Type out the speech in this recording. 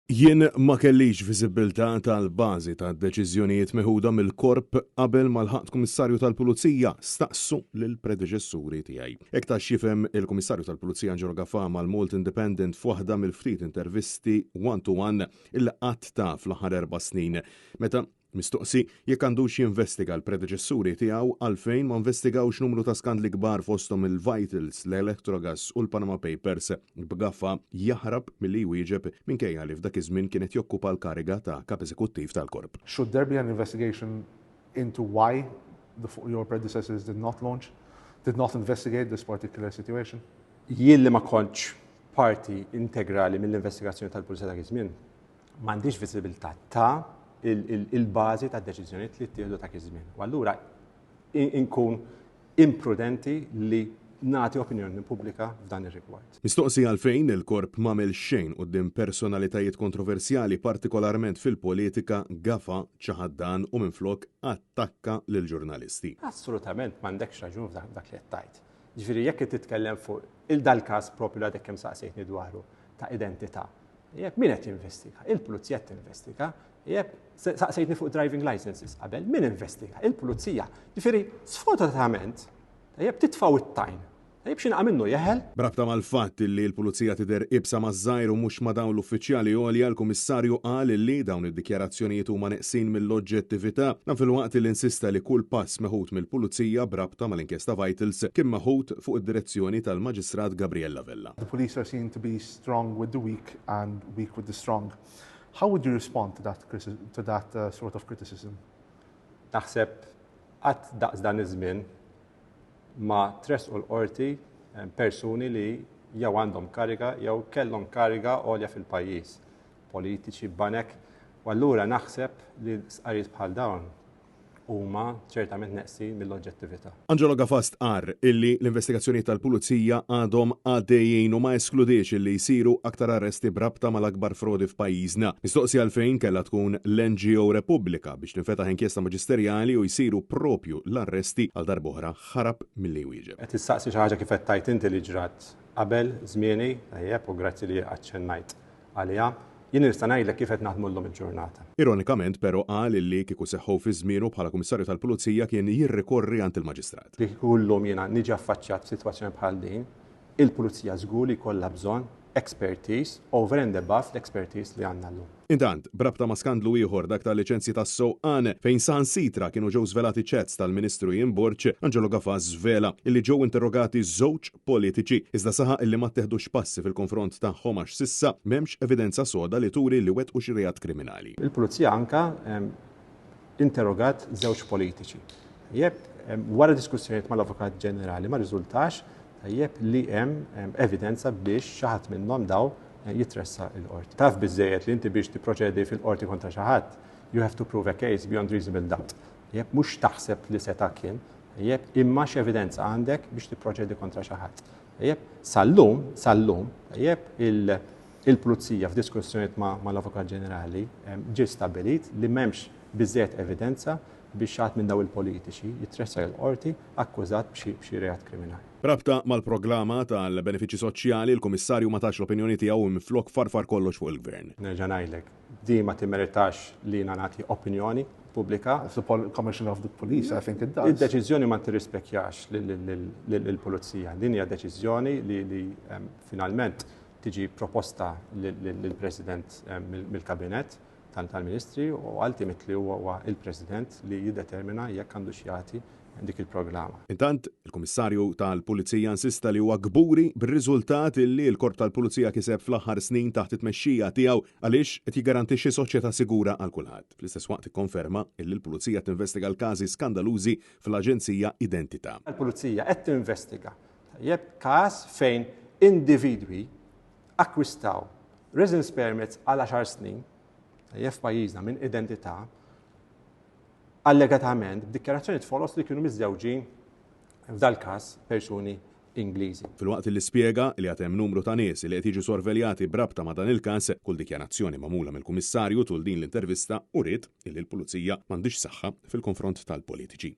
Jien ma kellix viżibilità tal-bażi tad-deċiżjonijiet meħuda mill-korp qabel ma l-ħadd Kummissarju tal-Pulizija staqsu lill-predeċessuri tiegħi. Hekk tax jifhem il-Kummissarju tal-Pulizija Angelo Gaffà mal-Malt Independent f'waħda mill-ftit intervisti one-to-one il qatt ta' fl-aħħar 4 snin. Meta mistoqsi jekk għandux jinvestiga l-predeċessuri tiegħu għalfejn ma investigawx numru ta' skandli kbar fosthom il-Vitals, l-Electrogas u l-Panama Papers, b'Gaffà jaħrab milli jwieġeb minkejja li f'dak iż-żmien kienet jokkupa l-kariga ta' kap eżekuttiv tal-korp. Should there be an investigation into why your predecessors did not investigate this particular situation? Jien li ma kontx parti integrali mill-investigazzjoni tal-Pulizija ta' żmien m'għandix viżibilità ta' il-bażi tad-deċiżjonijiet li ttieħdu ta' żmien. U allura inkun imprudenti li nagħti opinjoni pubblika f'dan ir-rigward. Mistoqsi għalfejn il-korp m'għamel xejn quddiem personalitajiet kontroversjali partikolarment fil-politika Gaffà ċaħad dan u minflok attakka lill-ġurnalisti. Assolutament m'għandekx raġun f'dak li qed tgħid. Ġifieri jekk titkellem fuq il-dal-każ propju li għadek kemm saqsejtni dwaru ta' identità. Jekk min qed jinvestiga? Il-Pulizija qed tinvestiga. Jekk saqsejtni fuq driving licenses qabel, min investiga? Il-Pulizija. Ġifieri sfortunatament jekk titfgħu it-tajn. Jekk x'inqa minnu jeħel. Brabta mal-fatt li l-Pulizija tidher ibsa maż-żgħir u mhux ma' dawn l-uffiċjali għolja l-Kummissarju qal li dawn id-dikjarazzjonijiet huma neqsin mill-oġġettività dan filwaqt li insista li kull pass meħud mill-Pulizija brabta mal-inkjesta Vitals kien meħud fuq id-direzzjoni tal-Maġistrat Gabriella Vella. The police are seen to be strong with the weak and weak with the strong. How would you respond to that sort of criticism? Naħseb qatt daqs dan iż-żmien ma tresqu l-qorti persuni li jew għandhom kariga jew kellhom kariga għolja fil-pajjiż, politiċi, banek, u allura naħseb li sqarijiet bħal dawn huma ċertament neqsin mill-oġġettività. Angelo Gaffà stqarr illi l-investigazzjonijiet tal-Pulizija għadhom għaddejjin u ma eskludiex illi jsiru aktar arresti brabta mal-akbar frodi f'pajjiżna. Mistoqsi għalfejn kellha tkun l-NGO Repubblika biex tinfetaħ inkjesta maġisterjali u jsiru propju l-arresti għal darb'oħra ħarab milli jwieġeb. Qed tistaqsi xi ħaġa kif qed tgħid inti li ġrat qabel żmieni tajjeb u grazzi li aċċennajt għaliha. Jien nista' ngħidlek kif qed naħdmu llum il-ġurnata. Ironikament però qal illi kieku seħħu fi żmienu bħala Kummissarju tal-Pulizija kien jirrikorri għand il-Maġistrat. Li kullum jiena niġi affaċċjat f'sitwazzjoni bħal din, il-Pulizija żgur li jkollha bżonn expertise over and above l-expertise li għandna llum. Intant, brabta ma' skandlu ieħor dak tal-liċenzji tas-sewqan fejn saħansitra kienu ġew żvelati chats tal-Ministru Jimborċ, Angelo Gaffà żvela illi ġew interrogati żewġ politiċi iżda saħaq illi ma teħdux passi fil-konfront tagħhom għax sissa m'hemmx evidenza soda li turi li wettqu xi reat kriminali. Il-Pulizija anka interrogat żewġ politiċi. Wara diskussjonijiet mal-Avukat Ġenerali ma riżultax li hemm evidenza biex xi ħadd minnhom daw jitressa l-qorti. Taf biżżejjed li inti biex tipproċedi fil-qorti kontra xi ħadd, you have to prove a case beyond reasonable doubt. Mhux taħseb li seta' kien, imma x'evidenza għandek biex tipproċedi kontra xi ħadd. Sal-lum, il-Pulizija f'diskussjonijiet mal-Avukat Ġenerali ġie stabbilit li m'hemmx biżżejjed evidenza biex xaħat minn daw il-politiċi jitressa l-qorti akkużat b'xi reat kriminali. Rabta mal-programma tal-benefiċċji soċjali, il-Kummissarju ma tax l-opinjoni tiegħu minflok farfar kollox fuq il-Gvern. Nerġa' ngħidlek, di ma timmeritax li nagħti opinjoni pubblika. As the Commissioner of the Police, I think it does. Id-deċiżjoni ma tirrispettjax lill-Pulizija. Din hija deċiżjoni li finalment tiġi proposta lill-President mill-Kabinett tal-Ministri u ultimately huwa il-President li jiddetermina jekk għandu xjati dik il-programma. Intant, il-Kummissarju tal-Pulizija insista li huwa gburi bir-riżultat li l-Korp tal-Pulizija kiseb fl-aħħar snin taħt it-tmexxija tiegħu għaliex qed jiggarantixxi soċjetà sigura għal kulħadd. Fl-istess waqt ikkonferma li l-Pulizija tinvestiga l-każi skandalużi fl-Aġenzija Identità. Il-Pulizija qed tinvestiga każ fejn individwi akkwistaw residence permits għal 10 snin f'pajjiżna minn identità allegatament b'dikjarazzjoni tfolos li kienu miżżewġin f'dal-każ persuni Ingliżi. Filwaqt li spjega li għad hemm numru ta' nies li qed jiġu sorveljati brabta ma' dan il-każ, kull dikjarazzjoni magħmula mill-Kummissarju tul din l-intervista uriet li l-Pulizija m'għandix saħħa fil-konfront tal-politiċi.